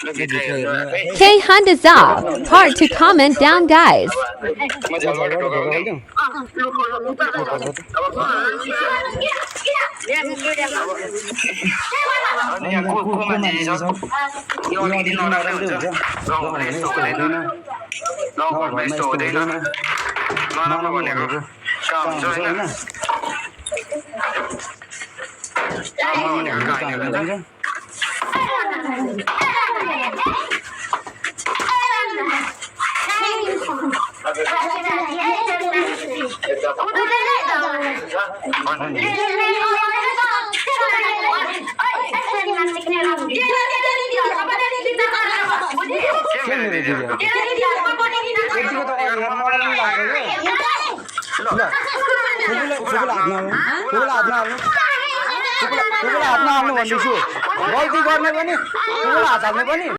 K Hunt is off. Hard to comment down, guys. गल्ती गर्ने पनि हात हाल्ने पनि